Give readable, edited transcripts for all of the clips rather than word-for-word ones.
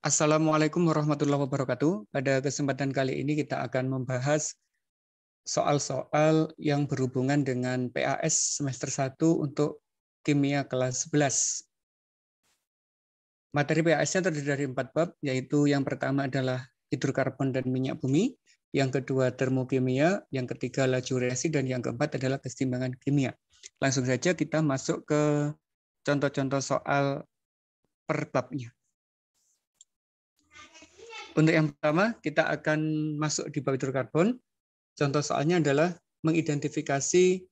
Assalamualaikum warahmatullahi wabarakatuh. Pada kesempatan kali ini kita akan membahas soal-soal yang berhubungan dengan PAS semester 1 untuk kimia kelas 11. Materi PAS-nya terdiri dari 4 bab, yaitu yang pertama adalah hidrokarbon dan minyak bumi, yang kedua termokimia, yang ketiga laju reaksi, dan yang keempat adalah keseimbangan kimia. Langsung saja kita masuk ke contoh-contoh soal per babnya. Untuk yang pertama, kita akan masuk di bab hidrokarbon. Contoh soalnya adalah mengidentifikasi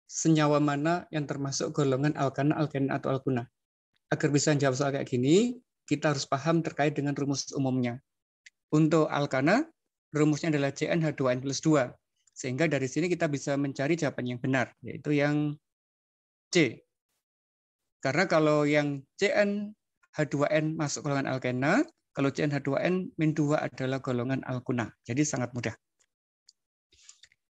senyawa mana yang termasuk golongan alkana, alkena, atau alkuna. Agar bisa jawab soal kayak gini, kita harus paham terkait dengan rumus umumnya. Untuk alkana, rumusnya adalah CnH2n plus 2. Sehingga dari sini kita bisa mencari jawaban yang benar, yaitu yang C. Karena kalau yang CnH2n masuk golongan alkena, kalau CnH2n-2 adalah golongan alkuna. Jadi sangat mudah.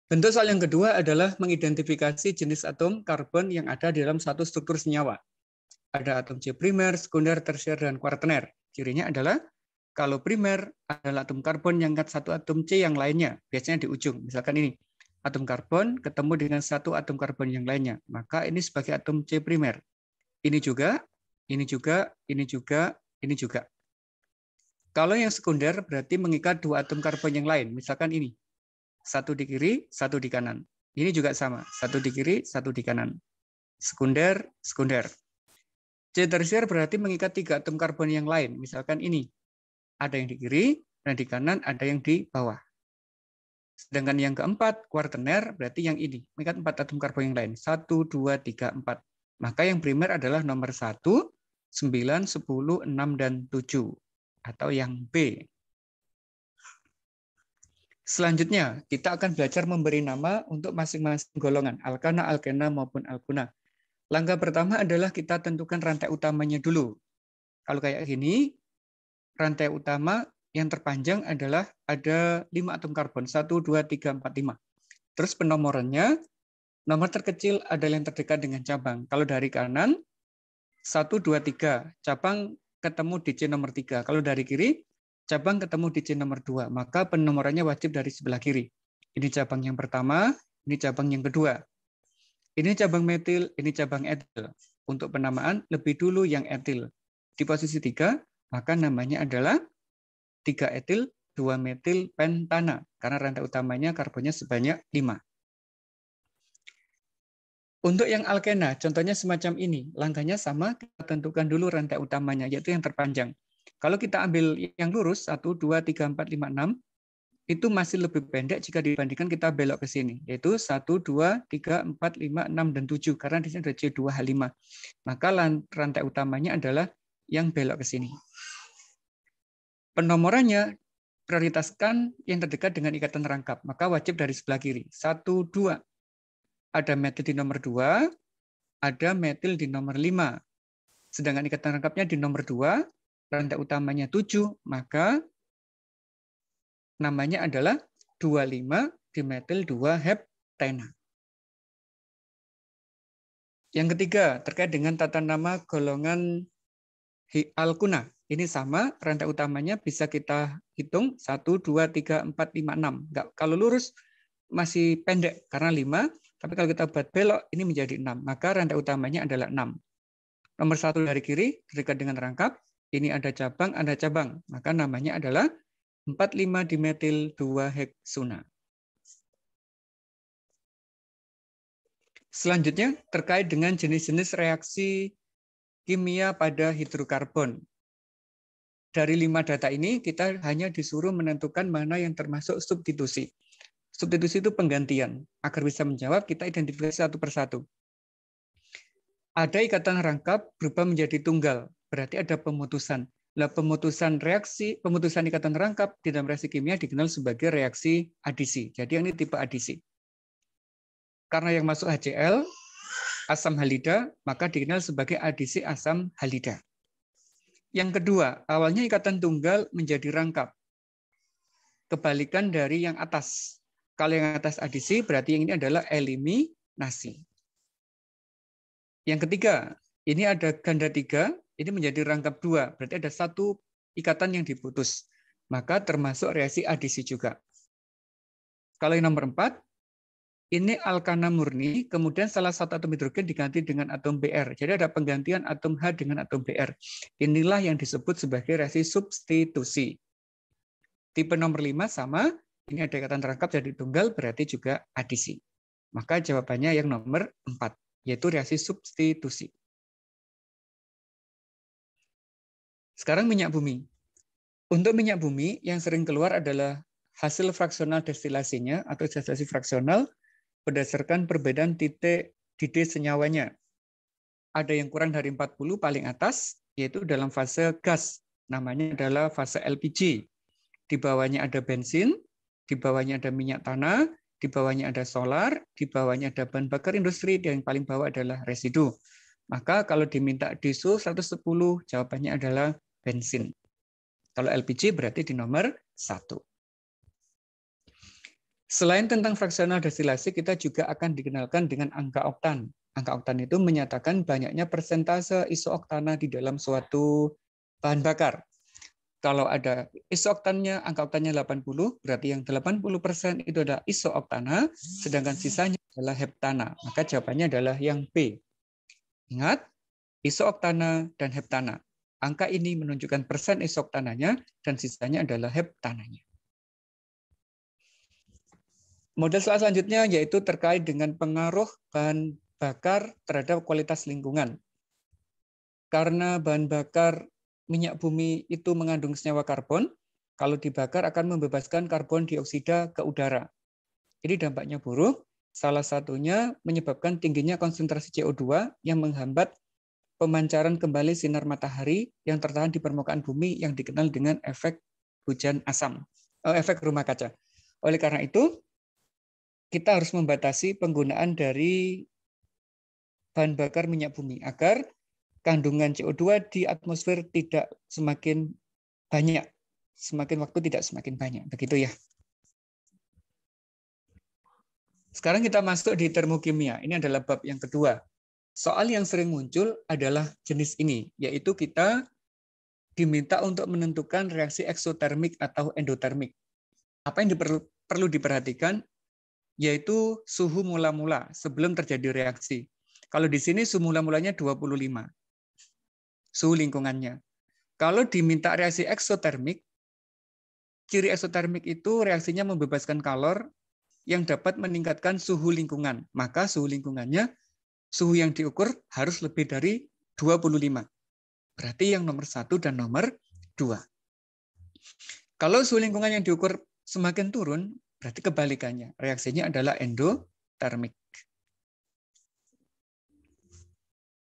Bentuk soal yang kedua adalah mengidentifikasi jenis atom karbon yang ada di dalam satu struktur senyawa. Ada atom C primer, sekunder, tersier, dan kuartener. Cirinya adalah kalau primer adalah atom karbon yang angkat satu atom C yang lainnya, biasanya di ujung. Misalkan ini, atom karbon ketemu dengan satu atom karbon yang lainnya. Maka ini sebagai atom C primer. Ini juga, ini juga, ini juga, ini juga. Kalau yang sekunder berarti mengikat dua atom karbon yang lain. Misalkan ini, satu di kiri, satu di kanan. Ini juga sama, satu di kiri, satu di kanan. Sekunder, sekunder. C tersier berarti mengikat tiga atom karbon yang lain. Misalkan ini, ada yang di kiri, dan di kanan ada yang di bawah. Sedangkan yang keempat, kuartener, berarti yang ini, mengikat empat atom karbon yang lain. 1, 2, 3, 4. Maka yang primer adalah nomor 1, 9, 10, 6, dan 7. Atau yang B. Selanjutnya, kita akan belajar memberi nama untuk masing-masing golongan, alkana, alkena, maupun alkuna. Langkah pertama adalah kita tentukan rantai utamanya dulu. Kalau kayak gini, rantai utama yang terpanjang adalah ada 5 atom karbon, 1, 2, 3, 4, 5. Terus penomorannya, nomor terkecil adalah yang terdekat dengan cabang. Kalau dari kanan, 1, 2, 3. Cabang ketemu di C nomor 3. Kalau dari kiri, cabang ketemu di C nomor 2. Maka penomorannya wajib dari sebelah kiri. Ini cabang yang pertama, ini cabang yang kedua. Ini cabang metil, ini cabang etil. Untuk penamaan, lebih dulu yang etil. Di posisi 3, maka namanya adalah 3 etil, 2 metil pentana. Karena rantai utamanya karbonnya sebanyak 5. Untuk yang alkena, contohnya semacam ini. Langkahnya sama, kita tentukan dulu rantai utamanya, yaitu yang terpanjang. Kalau kita ambil yang lurus, 1, 2, 3, 4, 5, 6, itu masih lebih pendek jika dibandingkan kita belok ke sini, yaitu 1, 2, 3, 4, 5, 6, dan 7, karena di sini ada C2H5. Maka rantai utamanya adalah yang belok ke sini. Penomorannya, prioritaskan yang terdekat dengan ikatan rangkap, maka wajib dari sebelah kiri. 1, 2. Ada metil di nomor 2, ada metil di nomor 5. Sedangkan ikatan rangkapnya di nomor 2, rantai utamanya 7, maka namanya adalah 25 dimetil 2 heptena. Yang ketiga, terkait dengan tata nama golongan alkuna. Ini sama, rantai utamanya bisa kita hitung 1, 2, 3, 4, 5, 6. Enggak, kalau lurus masih pendek karena 5, tapi kalau kita buat belok ini menjadi 6. Maka rantai utamanya adalah 6. Nomor 1 dari kiri dekat dengan rangkap, ini ada cabang, maka namanya adalah 45 dimetil 2 heksuna. Selanjutnya terkait dengan jenis-jenis reaksi kimia pada hidrokarbon. Dari 5 data ini kita hanya disuruh menentukan mana yang termasuk substitusi. Substitusi itu penggantian. Agar bisa menjawab, kita identifikasi satu persatu. Ada ikatan rangkap berubah menjadi tunggal, berarti ada pemutusan. Nah, pemutusan ikatan rangkap di dalam reaksi kimia dikenal sebagai reaksi adisi. Jadi ini tipe adisi. Karena yang masuk HCl, asam halida, maka dikenal sebagai adisi asam halida. Yang kedua, awalnya ikatan tunggal menjadi rangkap. Kebalikan dari yang atas. Kalau yang atas adisi, berarti yang ini adalah eliminasi. Yang ketiga, ini ada ganda 3, ini menjadi rangkap 2. Berarti ada satu ikatan yang diputus. Maka termasuk reaksi adisi juga. Kalau yang nomor 4, ini alkana murni, kemudian salah satu atom hidrogen diganti dengan atom Br. Jadi ada penggantian atom H dengan atom Br. Inilah yang disebut sebagai reaksi substitusi. Tipe nomor 5 sama, ini ada ikatan terangkap jadi tunggal, berarti juga adisi. Maka jawabannya yang nomor 4, yaitu reaksi substitusi. Sekarang minyak bumi. Untuk minyak bumi, yang sering keluar adalah hasil fraksional destilasinya atau destilasi fraksional berdasarkan perbedaan titik didih senyawanya. Ada yang kurang dari 40 paling atas, yaitu dalam fase gas. Namanya adalah fase LPG. Di bawahnya ada bensin, di bawahnya ada minyak tanah, di bawahnya ada solar, di bawahnya ada bahan bakar industri, dan yang paling bawah adalah residu. Maka kalau diminta DISO 110, jawabannya adalah bensin. Kalau LPG berarti di nomor 1. Selain tentang fraksional destilasi, kita juga akan dikenalkan dengan angka oktan. Angka oktan itu menyatakan banyaknya persentase isooktana di dalam suatu bahan bakar. Kalau ada isooktannya, angka oktannya 80, berarti yang 80% itu adalah isooktana, sedangkan sisanya adalah heptana. Maka jawabannya adalah yang B. Ingat, isooktana dan heptana. Angka ini menunjukkan persen isoktananya dan sisanya adalah heptananya. Model soal selanjutnya yaitu terkait dengan pengaruh bahan bakar terhadap kualitas lingkungan. Karena bahan bakar minyak bumi itu mengandung senyawa karbon, kalau dibakar akan membebaskan karbon dioksida ke udara. Ini dampaknya buruk, salah satunya menyebabkan tingginya konsentrasi CO2 yang menghambat pemancaran kembali sinar matahari yang tertahan di permukaan bumi yang dikenal dengan efek hujan asam, efek rumah kaca. Oleh karena itu, kita harus membatasi penggunaan dari bahan bakar minyak bumi agar kandungan CO2 di atmosfer tidak semakin banyak, semakin waktu tidak semakin banyak. Begitu ya. Sekarang kita masuk di termokimia. Ini adalah bab yang kedua. Soal yang sering muncul adalah jenis ini, yaitu kita diminta untuk menentukan reaksi eksotermik atau endotermik. Apa yang perlu diperhatikan, yaitu suhu mula-mula sebelum terjadi reaksi. Kalau di sini suhu mula-mulanya 25, suhu lingkungannya. Kalau diminta reaksi eksotermik, ciri eksotermik itu reaksinya membebaskan kalor yang dapat meningkatkan suhu lingkungan. Maka suhu lingkungannya, suhu yang diukur harus lebih dari 25. Berarti yang nomor 1 dan nomor 2. Kalau suhu lingkungan yang diukur semakin turun, berarti kebalikannya. Reaksinya adalah endotermik.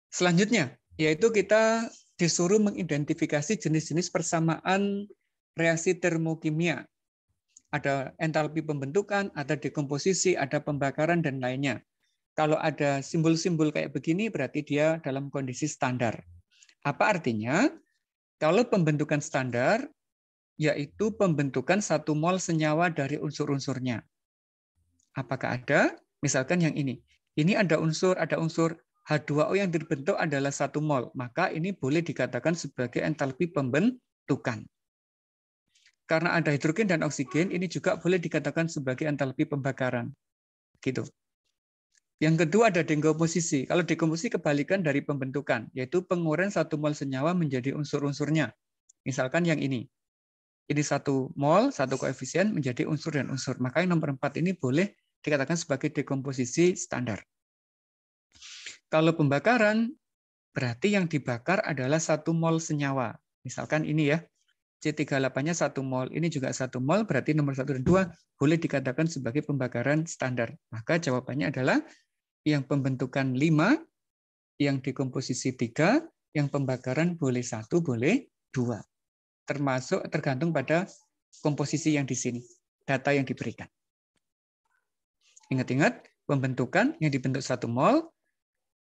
Selanjutnya, yaitu kita disuruh mengidentifikasi jenis-jenis persamaan reaksi termokimia. Ada entalpi pembentukan, ada dekomposisi, ada pembakaran, dan lainnya. Kalau ada simbol-simbol kayak begini, berarti dia dalam kondisi standar. Apa artinya? Kalau pembentukan standar, yaitu pembentukan 1 mol senyawa dari unsur-unsurnya. Apakah ada? Misalkan yang ini. Ini ada unsur H2O yang dibentuk adalah 1 mol. Maka ini boleh dikatakan sebagai entalpi pembentukan. Karena ada hidrogen dan oksigen, ini juga boleh dikatakan sebagai entalpi pembakaran. Gitu. Yang kedua ada dekomposisi. Kalau dekomposisi kebalikan dari pembentukan, yaitu penguraian 1 mol senyawa menjadi unsur-unsurnya. Misalkan yang ini. Ini 1 mol, 1 koefisien menjadi unsur dan unsur. Maka yang nomor 4 ini boleh dikatakan sebagai dekomposisi standar. Kalau pembakaran, berarti yang dibakar adalah 1 mol senyawa. Misalkan ini ya, C38-nya 1 mol, ini juga 1 mol, berarti nomor 1 dan 2 boleh dikatakan sebagai pembakaran standar. Maka jawabannya adalah yang pembentukan 5, yang dekomposisi 3, yang pembakaran boleh 1, boleh 2. Termasuk tergantung pada komposisi yang di sini, data yang diberikan. Ingat-ingat, pembentukan yang dibentuk 1 mol,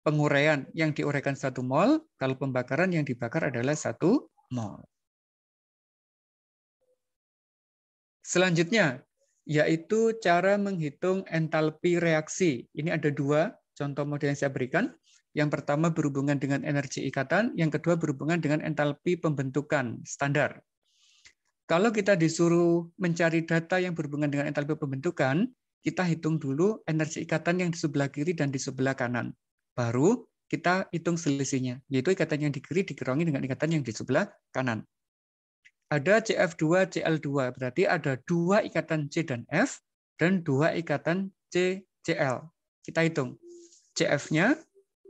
penguraian yang diuraikan 1 mol, kalau pembakaran yang dibakar adalah 1 mol. Selanjutnya, yaitu cara menghitung entalpi reaksi. Ini ada 2 contoh model yang saya berikan. Yang pertama berhubungan dengan energi ikatan, yang kedua berhubungan dengan entalpi pembentukan standar. Kalau kita disuruh mencari data yang berhubungan dengan entalpi pembentukan, kita hitung dulu energi ikatan yang di sebelah kiri dan di sebelah kanan. Baru kita hitung selisihnya, yaitu ikatan yang di kiri dikurangi dengan ikatan yang di sebelah kanan. Ada CF2, CL2, berarti ada 2 ikatan C dan F, dan 2 ikatan C, CL. Kita hitung. CF-nya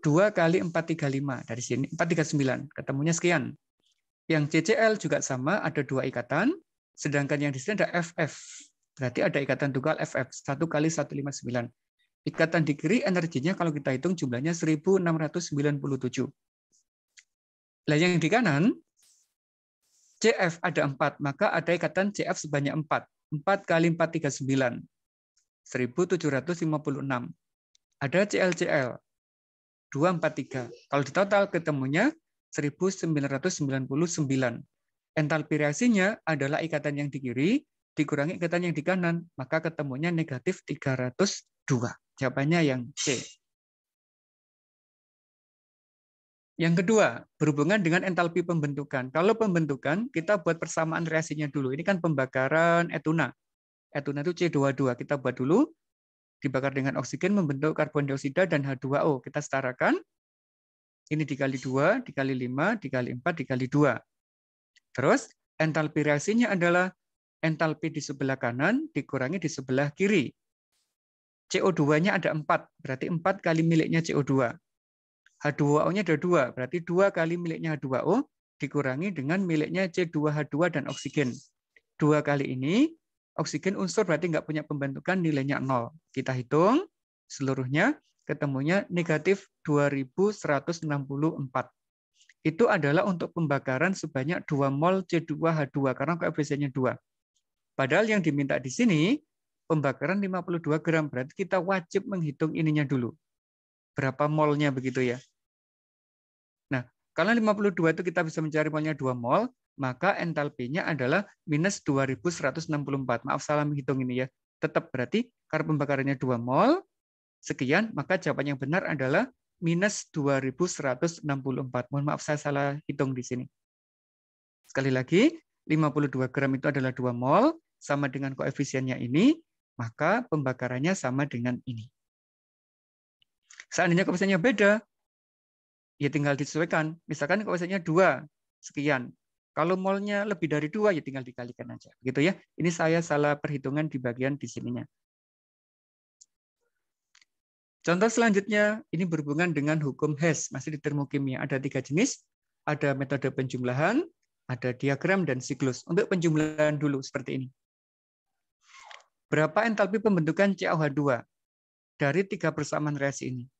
2 kali 435, dari sini 439, ketemunya sekian. Yang CCL juga sama, ada 2 ikatan, sedangkan yang di sini ada FF. Berarti ada ikatan tunggal FF, 1 kali 159. Ikatan di kiri energinya kalau kita hitung jumlahnya 1697. Nah, yang di kanan, CF ada 4, maka ada ikatan CF sebanyak 4. 4 kali 439, 1756. Ada CLCL, 243. Kalau di total ketemunya 1999. Entalpi reaksinya adalah ikatan yang di kiri dikurangi ikatan yang di kanan, maka ketemunya negatif 302. Jawabannya yang C. Yang kedua, berhubungan dengan entalpi pembentukan. Kalau pembentukan, kita buat persamaan reaksinya dulu. Ini kan pembakaran etuna. Etuna itu C22. Kita buat dulu. Dibakar dengan oksigen membentuk karbon dioksida dan H2O. Kita setarakan. Ini dikali 2, dikali 5, dikali 4, dikali 2. Terus, entalpi reaksinya adalah entalpi di sebelah kanan dikurangi di sebelah kiri. CO2-nya ada 4, berarti 4 kali miliknya CO2. H2O-nya ada 2, berarti 2 kali miliknya H2O dikurangi dengan miliknya C2H2 dan oksigen. 2 kali ini, oksigen unsur berarti nggak punya pembentukan, nilainya 0. Kita hitung seluruhnya, ketemunya negatif 2164. Itu adalah untuk pembakaran sebanyak 2 mol C2H2, karena koefisiennya 2. Padahal yang diminta di sini, pembakaran 52 gram, berarti kita wajib menghitung ininya dulu. Berapa molnya begitu ya. Nah, kalau 52 itu kita bisa mencari molnya 2 mol, maka entalpinya adalah minus 2164. Maaf salah menghitung ini ya. Tetap berarti karena pembakarannya 2 mol, sekian, maka jawaban yang benar adalah minus 2164. Mohon maaf saya salah hitung di sini. Sekali lagi, 52 gram itu adalah 2 mol, sama dengan koefisiennya ini, maka pembakarannya sama dengan ini. Seandainya koefisiennya beda, ya tinggal disesuaikan. Misalkan koefisiennya 2, sekian. Kalau molnya lebih dari 2, ya tinggal dikalikan aja. Gitu ya. Ini saya salah perhitungan di bagian di sininya. Contoh selanjutnya, ini berhubungan dengan hukum Hess, masih di termokimia. Ada 3 jenis, ada metode penjumlahan, ada diagram, dan siklus. Untuk penjumlahan dulu, seperti ini. Berapa entalpi pembentukan CaOH2 dari 3 persamaan reaksi ini?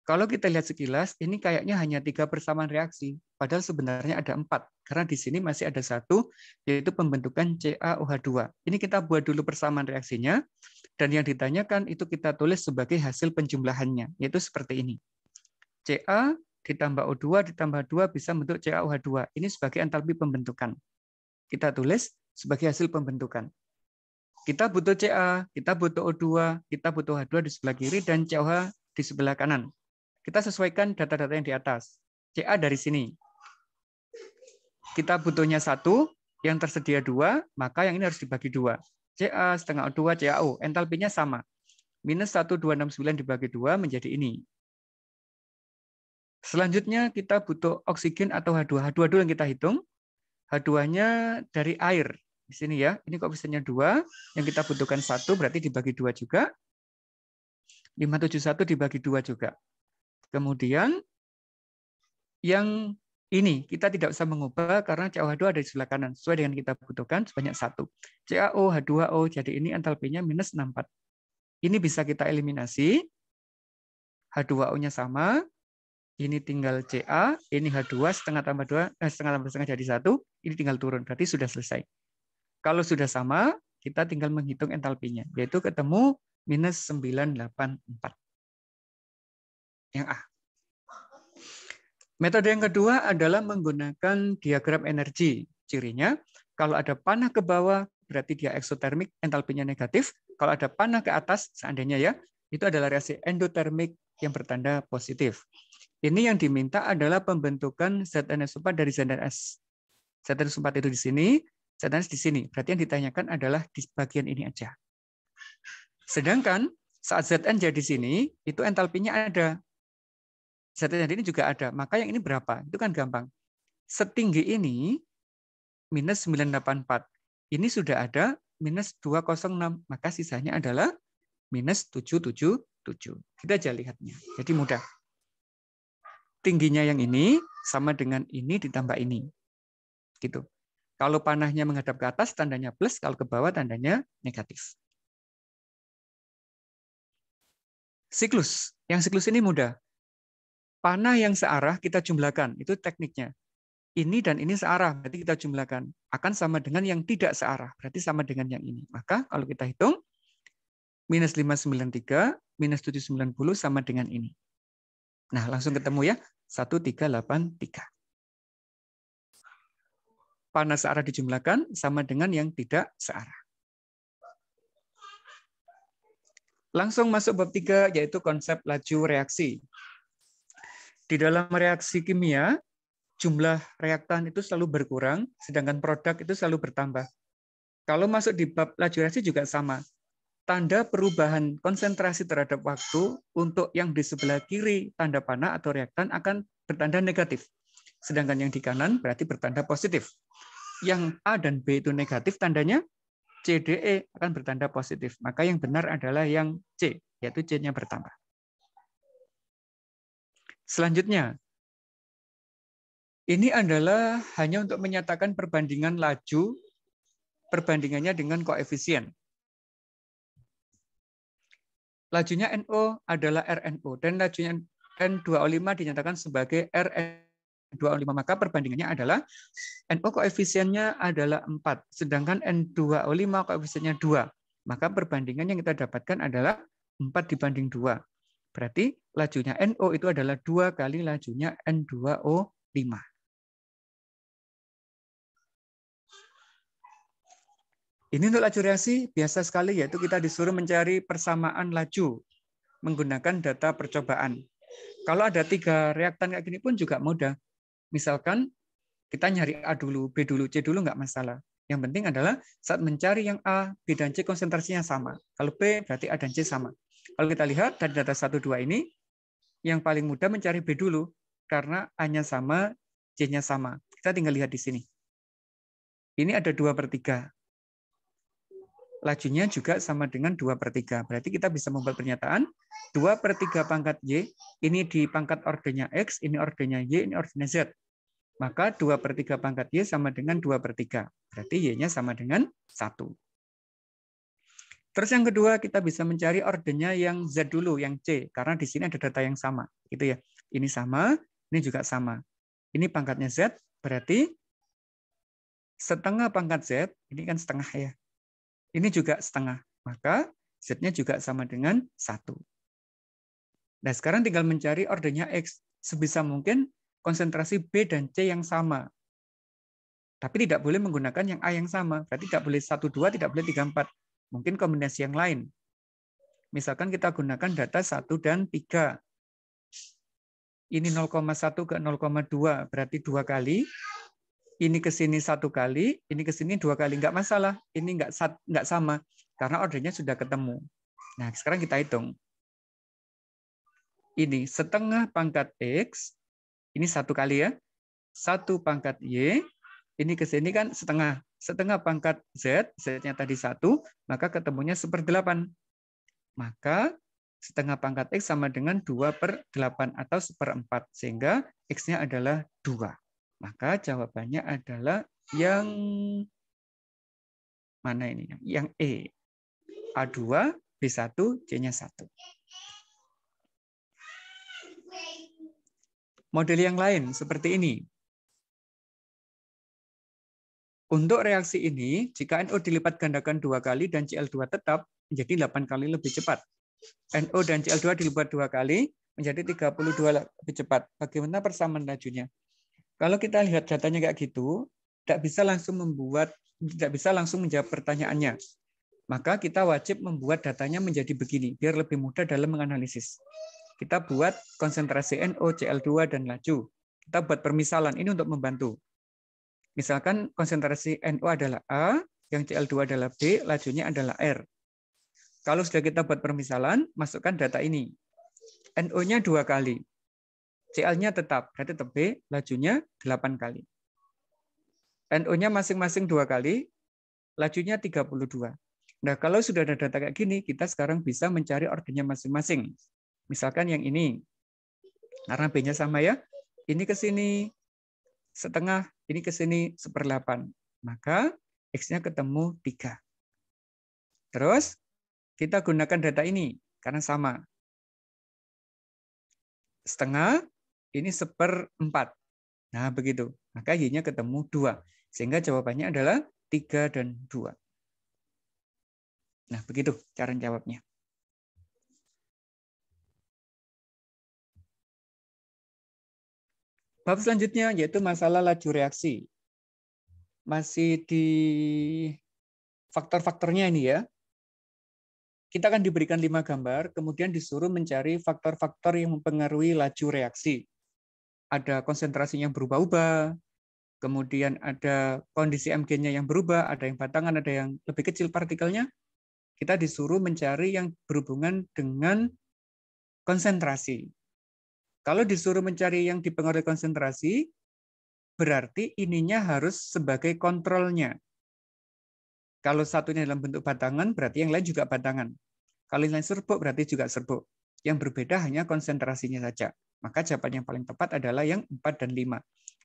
Kalau kita lihat sekilas, ini kayaknya hanya 3 persamaan reaksi, padahal sebenarnya ada 4. Karena di sini masih ada 1, yaitu pembentukan CaOH2. Ini kita buat dulu persamaan reaksinya, dan yang ditanyakan itu kita tulis sebagai hasil penjumlahannya, yaitu seperti ini. Ca ditambah O2 ditambah 2 bisa membentuk CaOH2. Ini sebagai entalpi pembentukan. Kita tulis sebagai hasil pembentukan. Kita butuh Ca, kita butuh O2, kita butuh H2 di sebelah kiri, dan CaOH di sebelah kanan. Kita sesuaikan data-data yang di atas. Ca dari sini. Kita butuhnya 1, yang tersedia 2, maka yang ini harus dibagi 2. Ca setengah O2 CaO. Entalpinya sama. Minus 1269 dibagi 2 menjadi ini. Selanjutnya kita butuh oksigen atau H2. H2 dulu yang kita hitung. H2-nya dari air. Di sini ya. Ini koefisiennya 2. Yang kita butuhkan 1, berarti dibagi 2 juga. 571 dibagi 2 juga. Kemudian yang ini kita tidak usah mengubah karena CaOH2 ada di sebelah kanan. Sesuai dengan kita butuhkan sebanyak 1. CaO, H2O, jadi ini entalpinya minus 64. Ini bisa kita eliminasi. H2O-nya sama. Ini tinggal Ca, ini H2, setengah tambah 2, setengah tambah setengah jadi 1. Ini tinggal turun, berarti sudah selesai. Kalau sudah sama, kita tinggal menghitung entalpinya, yaitu ketemu minus 984. Yang A. Metode yang kedua adalah menggunakan diagram energi. Cirinya, kalau ada panah ke bawah, berarti dia eksotermik, entalpinya negatif. Kalau ada panah ke atas, seandainya ya, itu adalah reaksi endotermik yang bertanda positif. Ini yang diminta adalah pembentukan ZnS4 dari ZnS. ZnS4 itu di sini, Zn di sini. Berarti yang ditanyakan adalah di bagian ini aja. Sedangkan saat Zn jadi sini, itu entalpinya ada. Zn ini juga ada. Maka yang ini berapa? Itu kan gampang. Setinggi ini minus 984. Ini sudah ada minus 206. Maka sisanya adalah minus 777. Kita aja lihatnya. Jadi mudah. Tingginya yang ini sama dengan ini ditambah ini. Gitu. Kalau panahnya menghadap ke atas, tandanya plus. Kalau ke bawah, tandanya negatif. Siklus. Yang siklus ini mudah. Panah yang searah kita jumlahkan. Itu tekniknya. Ini dan ini searah. Berarti kita jumlahkan. Akan sama dengan yang tidak searah. Berarti sama dengan yang ini. Maka kalau kita hitung, minus 593, minus 790 sama dengan ini. Nah, langsung ketemu ya. 1383. Panah searah dijumlahkan sama dengan yang tidak searah. Langsung masuk bab 3, yaitu konsep laju reaksi. Di dalam reaksi kimia, jumlah reaktan itu selalu berkurang, sedangkan produk itu selalu bertambah. Kalau masuk di bab laju reaksi juga sama. Tanda perubahan konsentrasi terhadap waktu untuk yang di sebelah kiri tanda panah atau reaktan akan bertanda negatif. Sedangkan yang di kanan berarti bertanda positif. Yang A dan B itu negatif, tandanya CDE akan bertanda positif. Maka yang benar adalah yang C, yaitu C-nya bertambah. Selanjutnya, ini adalah hanya untuk menyatakan perbandingan laju, perbandingannya dengan koefisien. Lajunya NO adalah RNO, dan lajunya N2O5 dinyatakan sebagai RN2O5. Maka perbandingannya adalah NO koefisiennya adalah 4, sedangkan N2O5 koefisiennya 2. Maka perbandingan yang kita dapatkan adalah 4 dibanding 2. Berarti lajunya NO itu adalah 2 kali lajunya N2O5. Ini untuk laju reaksi biasa sekali, yaitu kita disuruh mencari persamaan laju menggunakan data percobaan. Kalau ada 3 reaktan kayak gini pun juga mudah. Misalkan kita nyari A dulu, B dulu, C dulu nggak masalah. Yang penting adalah saat mencari yang A, B, dan C konsentrasinya sama. Kalau B berarti A dan C sama. Kalau kita lihat dari data 1, 2 ini, yang paling mudah mencari B dulu, karena A-nya sama, C-nya sama. Kita tinggal lihat di sini. Ini ada 2/3. Lajunya juga sama dengan 2/3. Berarti kita bisa membuat pernyataan 2/3 pangkat Y, ini di pangkat ordernya X, ini ordernya Y, ini ordernya Z. Maka 2/3 pangkat Y sama dengan 2/3. Berarti Y-nya sama dengan 1. Terus yang kedua, kita bisa mencari ordernya yang Z dulu, yang C. Karena di sini ada data yang sama. Gitu ya. Ini sama, ini juga sama. Ini pangkatnya Z, berarti setengah pangkat Z, ini kan setengah ya. Ini juga setengah, maka Z-nya juga sama dengan 1. Nah, sekarang tinggal mencari ordernya X. Sebisa mungkin konsentrasi B dan C yang sama. Tapi tidak boleh menggunakan yang A yang sama. Berarti tidak boleh 1, 2, tidak boleh 3, 4. Mungkin kombinasi yang lain. Misalkan kita gunakan data 1 dan 3. Ini 0,1 ke 0,2, berarti 2 kali. Ini ke sini 1 kali, ini ke sini 2 kali. Nggak masalah, ini nggak sama. Karena ordernya sudah ketemu. Nah, sekarang kita hitung. Ini setengah pangkat X, ini 1 kali ya. 1 pangkat Y, ini ke sini kan setengah. Setengah pangkat Z, Z-nya tadi 1, maka ketemunya 1/8. Maka setengah pangkat X sama dengan 2/8 atau 1/4. Sehingga X-nya adalah 2. Maka jawabannya adalah yang mana ini? Yang E. A2, B1, C-nya 1. Model yang lain seperti ini. Untuk reaksi ini, jika NO dilipat gandakan 2 kali dan Cl2 tetap, menjadi 8 kali lebih cepat. NO dan Cl2 dilipat 2 kali, menjadi 32 lebih cepat. Bagaimana persamaan lajunya? Kalau kita lihat datanya kayak gitu, tidak bisa langsung menjawab pertanyaannya. Maka kita wajib membuat datanya menjadi begini, biar lebih mudah dalam menganalisis. Kita buat konsentrasi NO, Cl2, dan laju. Kita buat permisalan, ini untuk membantu. Misalkan konsentrasi NO adalah A, yang Cl2 adalah B, lajunya adalah R. Kalau sudah kita buat permisalan, masukkan data ini. NO-nya 2 kali. Cl-nya tetap, berarti tetap B, lajunya 8 kali. NO-nya masing-masing 2 kali, lajunya 32. Nah, kalau sudah ada data kayak gini, kita sekarang bisa mencari ordernya masing-masing. Misalkan yang ini, karena B-nya sama ya, ini ke sini setengah, ini ke sini 1/8. Maka X-nya ketemu 3. Terus, kita gunakan data ini, karena sama. Setengah, ini 1/4. Nah, begitu. Maka Y-nya ketemu 2. Sehingga jawabannya adalah 3 dan 2. Nah, begitu cara jawabnya. Bab selanjutnya yaitu masalah laju reaksi. Masih di faktor-faktornya ini ya. Kita akan diberikan 5 gambar, kemudian disuruh mencari faktor-faktor yang mempengaruhi laju reaksi. Ada konsentrasinya yang berubah-ubah, kemudian ada kondisi Mg-nya yang berubah, ada yang batangan, ada yang lebih kecil partikelnya. Kita disuruh mencari yang berhubungan dengan konsentrasi. Kalau disuruh mencari yang dipengaruhi konsentrasi, berarti ininya harus sebagai kontrolnya. Kalau satunya dalam bentuk batangan, berarti yang lain juga batangan. Kalau yang lain serbuk, berarti juga serbuk. Yang berbeda hanya konsentrasinya saja. Maka jawaban yang paling tepat adalah yang 4 dan 5.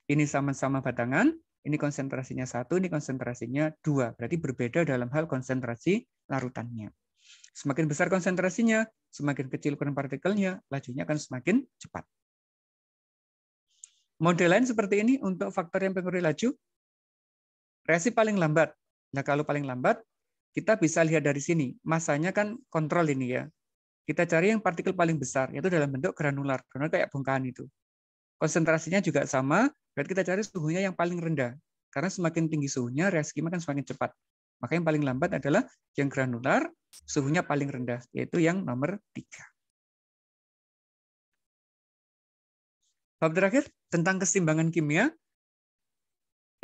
Ini sama-sama batangan, ini konsentrasinya 1, ini konsentrasinya 2. Berarti berbeda dalam hal konsentrasi larutannya. Semakin besar konsentrasinya, semakin kecil ukuran partikelnya, lajunya akan semakin cepat. Model lain seperti ini untuk faktor yang mempengaruhi laju. Reaksi paling lambat. Nah, kalau paling lambat, kita bisa lihat dari sini. Masanya kan kontrol ini ya. Kita cari yang partikel paling besar, yaitu dalam bentuk granular. Granular kayak bongkahan itu. Konsentrasinya juga sama, berarti kita cari suhunya yang paling rendah. Karena semakin tinggi suhunya, reaksi kimia kan semakin cepat. Maka yang paling lambat adalah yang granular, suhunya paling rendah, yaitu yang nomor 3. Bab terakhir, tentang keseimbangan kimia.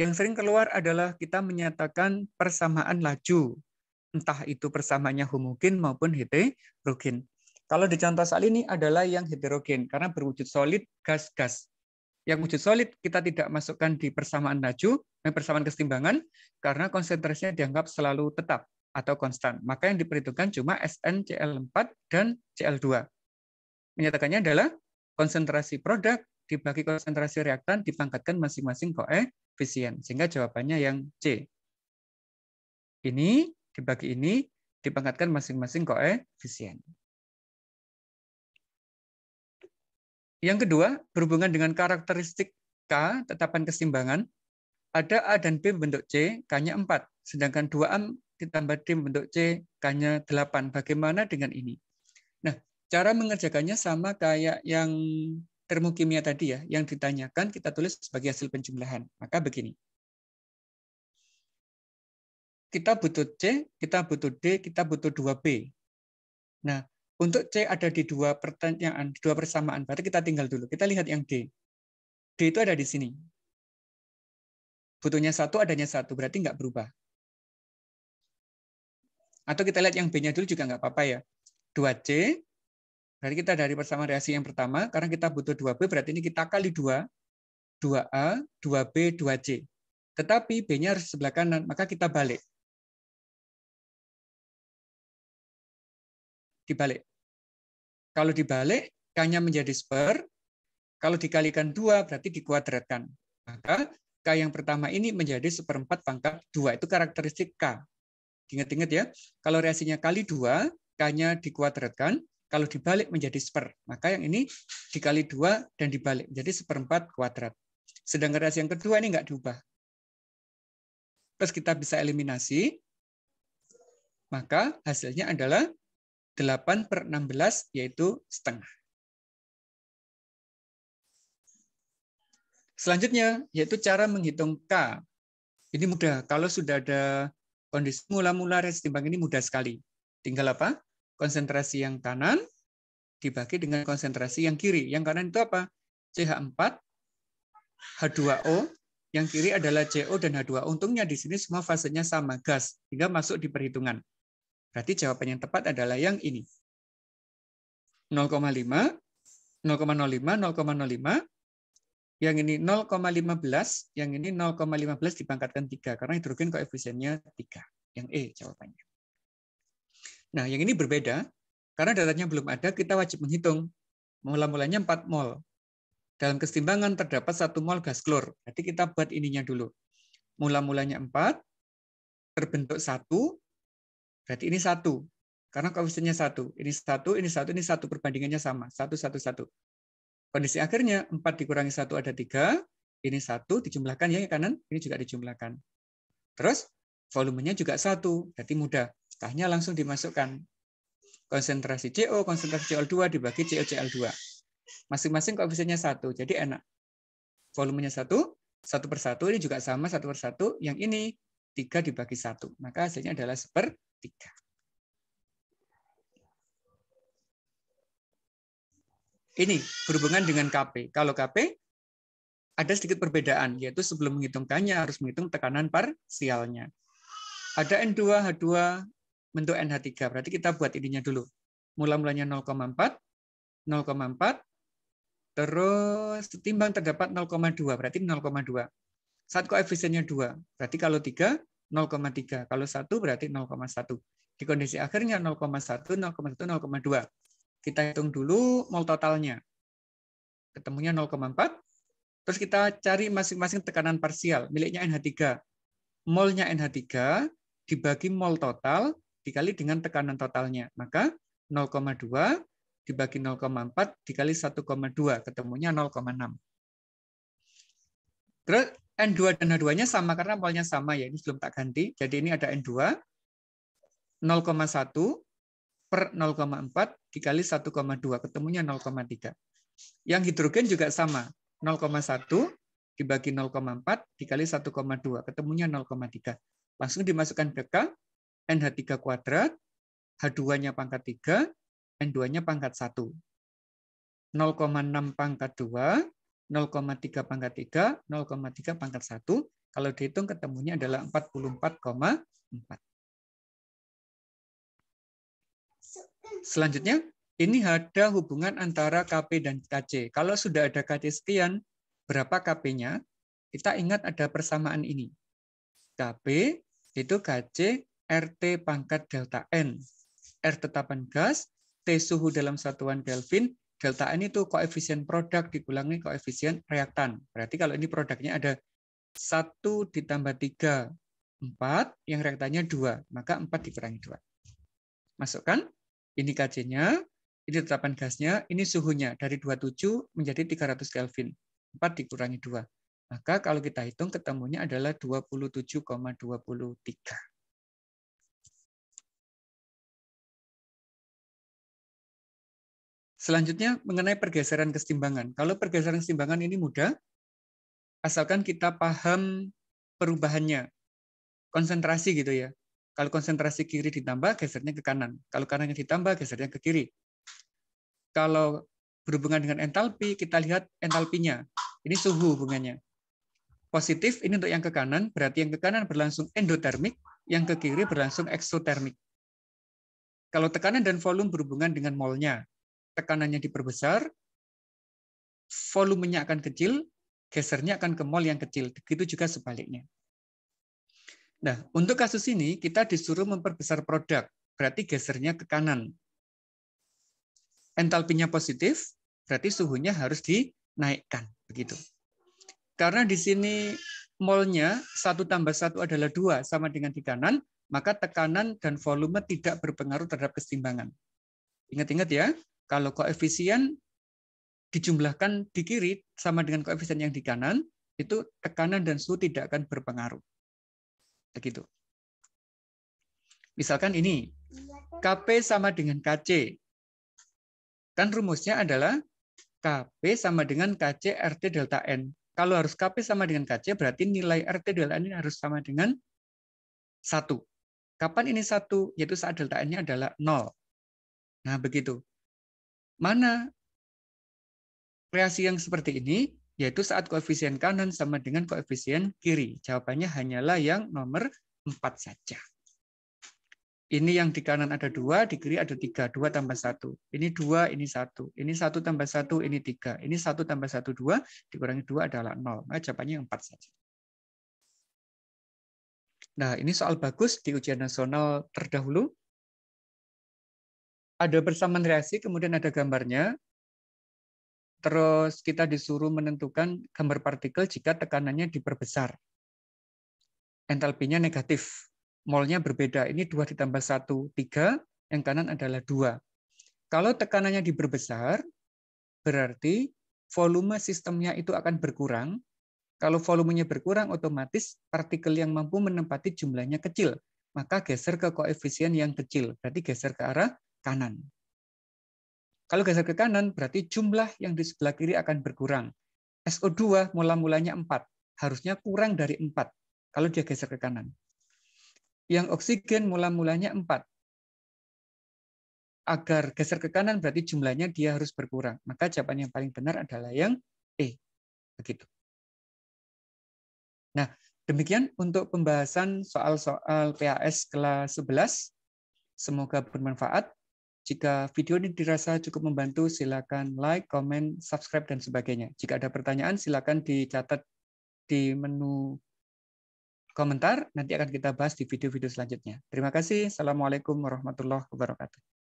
Yang sering keluar adalah kita menyatakan persamaan laju. Entah itu persamaannya homogen maupun heterogen. Kalau di contoh soal ini adalah yang heterogen, karena berwujud solid, gas-gas. Yang wujud solid kita tidak masukkan di persamaan laju, persamaan keseimbangan, karena konsentrasinya dianggap selalu tetap atau konstan. Maka yang diperhitungkan cuma SnCl4 dan Cl2. Menyatakannya adalah konsentrasi produk dibagi konsentrasi reaktan dipangkatkan masing-masing koefisien. Sehingga jawabannya yang C. Ini dibagi ini dipangkatkan masing-masing koefisien. Yang kedua, berhubungan dengan karakteristik K, tetapan keseimbangan, ada A dan B membentuk C, K-nya 4. Sedangkan 2A ditambah D membentuk C, K-nya 8. Bagaimana dengan ini? Nah, cara mengerjakannya sama kayak yang termokimia tadi ya, yang ditanyakan kita tulis sebagai hasil penjumlahan. Maka begini. Kita butuh C, kita butuh D, kita butuh 2B. Nah, untuk C ada di 2 pertanyaan, 2 persamaan. Berarti kita tinggal dulu. Kita lihat yang D. D itu ada di sini. Butuhnya 1, adanya 1. Berarti nggak berubah. Atau kita lihat yang B-nya dulu juga nggak apa-apa ya. 2C, berarti kita dari persamaan reaksi yang pertama. Karena kita butuh 2B, berarti ini kita kali 2. 2A, 2B, 2C. Tetapi B-nya harus sebelah kanan, maka kita balik. Dibalik. Kalau dibalik, K-nya menjadi seper. Kalau dikalikan 2, berarti dikuadratkan. Maka K yang pertama ini menjadi 1/4 pangkat 2. Itu karakteristik K. Ingat-ingat ya, kalau reaksinya kali 2, K-nya dikuadratkan. Kalau dibalik menjadi seper. Maka yang ini dikali 2 dan dibalik. Jadi 1/4 kuadrat. Sedangkan reaksi yang kedua ini nggak diubah. Terus kita bisa eliminasi. Maka hasilnya adalah 8/16, yaitu setengah. Selanjutnya, yaitu cara menghitung K. Ini mudah. Kalau sudah ada kondisi mula-mula reaksi timbang ini mudah sekali. Tinggal apa? Konsentrasi yang kanan dibagi dengan konsentrasi yang kiri. Yang kanan itu apa? CH4, H2O, yang kiri adalah CO dan H2O. Untungnya di sini semua fasenya sama, gas, sehingga masuk di perhitungan. Berarti jawaban yang tepat adalah yang ini. 0,5, 0,05, 0,05, yang ini 0,15, yang ini 0,15 dipangkatkan 3, karena hidrogen koefisiennya 3. Yang E jawabannya. Nah, yang ini berbeda, karena datanya belum ada, kita wajib menghitung. Mula-mulanya 4 mol. Dalam kesetimbangan terdapat 1 mol gas klor. Jadi kita buat ininya dulu. Mula-mulanya 4, terbentuk 1, berarti ini 1. Karena koefisiennya 1. Ini 1, ini 1, ini 1. Perbandingannya sama. 1, 1, 1. Kondisi akhirnya 4 dikurangi 1 ada 3. Ini 1 dijumlahkan ya kanan. Ini juga dijumlahkan. Terus volumenya juga 1. Berarti mudah. Setelahnya langsung dimasukkan. Konsentrasi CO, konsentrasi CO2 dibagi COCl2. Masing-masing koefisiennya 1. Jadi enak. Volumenya 1, 1 per 1. Ini juga sama 1 per 1. Yang ini 3 dibagi 1. Maka hasilnya adalah 1/3. Ini berhubungan dengan KP. Kalau KP ada sedikit perbedaan, yaitu sebelum menghitungkannya harus menghitung tekanan parsialnya. Ada N2H2 bentuk NH3, berarti kita buat ininya dulu. Mula-mulanya 0,4, 0,4, terus timbang terdapat 0,2, berarti 0,2. Saat koefisiennya 2, berarti kalau 3, 0,3. Kalau 1 berarti 0,1. Di kondisi akhirnya 0,1, 0,1, 0,2. Kita hitung dulu mol totalnya. Ketemunya 0,4. Terus kita cari masing-masing tekanan parsial. Miliknya NH3. Molnya NH3 dibagi mol total dikali dengan tekanan totalnya. Maka 0,2 dibagi 0,4 dikali 1,2. Ketemunya 0,6. Terus N2 dan H2-nya sama karena molnya sama ya. Ini belum tak ganti. Jadi ini ada N2 0,1 per 0,4 dikali 1,2, ketemunya 0,3. Yang hidrogen juga sama, 0,1 dibagi 0,4 dikali 1,2, ketemunya 0,3. Langsung dimasukkan ke K, NH3 kuadrat, H2-nya pangkat 3, N2-nya pangkat 1. 0,6 pangkat 2, 0,3 pangkat 3, 0,3 pangkat 1. Kalau dihitung ketemunya adalah 44,4. Selanjutnya, ini ada hubungan antara KP dan KC. Kalau sudah ada KC sekian, berapa KP-nya? Kita ingat ada persamaan ini. KP itu KC RT pangkat delta N. R tetapan gas, T suhu dalam satuan Kelvin, delta N itu koefisien produk dikurangi koefisien reaktan. Berarti kalau ini produknya ada 1 ditambah 3, 4, yang reaktannya 2. Maka 4 dikurangi 2. Masukkan. Ini KC-nya, ini tetapan gasnya, ini suhunya dari 27 menjadi 300 Kelvin. 4 dikurangi 2. Maka kalau kita hitung ketemunya adalah 27,23. Selanjutnya mengenai pergeseran kesetimbangan. Kalau pergeseran kesetimbangan ini mudah, asalkan kita paham perubahannya. Konsentrasi gitu ya. Kalau konsentrasi kiri ditambah, gesernya ke kanan. Kalau kanannya ditambah, gesernya ke kiri. Kalau berhubungan dengan entalpi, kita lihat entalpinya. Ini suhu hubungannya. Positif ini untuk yang ke kanan, berarti yang ke kanan berlangsung endotermik, yang ke kiri berlangsung eksotermik. Kalau tekanan dan volume berhubungan dengan molnya, tekanannya diperbesar, volumenya akan kecil, gesernya akan ke mol yang kecil. Begitu juga sebaliknya. Nah, untuk kasus ini kita disuruh memperbesar produk, berarti gesernya ke kanan. Entalpinya positif, berarti suhunya harus dinaikkan, begitu. Karena di sini molnya 1 tambah 1 adalah 2, sama dengan di kanan, maka tekanan dan volume tidak berpengaruh terhadap kesetimbangan. Ingat-ingat ya, kalau koefisien dijumlahkan di kiri sama dengan koefisien yang di kanan, itu tekanan dan suhu tidak akan berpengaruh. Begitu. Misalkan ini, KP sama dengan KC. Kan rumusnya adalah KP sama dengan KC RT delta N. Kalau harus KP sama dengan KC, berarti nilai RT delta N ini harus sama dengan 1. Kapan ini 1? Yaitu saat delta N-nya adalah 0. Nah, begitu. Mana reaksi yang seperti ini? Yaitu saat koefisien kanan sama dengan koefisien kiri. Jawabannya hanyalah yang nomor 4 saja. Ini yang di kanan ada 2, di kiri ada 3. 2 tambah 1. Ini 2, ini 1. Ini 1 tambah 1, ini 3. Ini 1 tambah 1, 2. Dikurangi 2 adalah 0. Nah, jawabannya yang 4 saja. Nah, ini soal bagus di ujian nasional terdahulu. Ada persamaan reaksi, kemudian ada gambarnya. Terus kita disuruh menentukan gambar partikel jika tekanannya diperbesar. Entalpinya negatif. Molnya berbeda. Ini 2 ditambah 1, 3. Yang kanan adalah 2. Kalau tekanannya diperbesar, berarti volume sistemnya itu akan berkurang. Kalau volumenya berkurang, otomatis partikel yang mampu menempati jumlahnya kecil. Maka geser ke koefisien yang kecil. Berarti geser ke arah kanan. Kalau geser ke kanan, berarti jumlah yang di sebelah kiri akan berkurang. SO2 mula-mulanya 4. Harusnya kurang dari 4 kalau dia geser ke kanan. Yang oksigen mula-mulanya 4. Agar geser ke kanan berarti jumlahnya dia harus berkurang. Maka jawaban yang paling benar adalah yang E. Begitu. Nah, demikian untuk pembahasan soal-soal PAS kelas 11. Semoga bermanfaat. Jika video ini dirasa cukup membantu, silakan like, komen, subscribe, dan sebagainya. Jika ada pertanyaan, silakan dicatat di menu komentar, nanti akan kita bahas di video-video selanjutnya. Terima kasih. Assalamualaikum warahmatullahi wabarakatuh.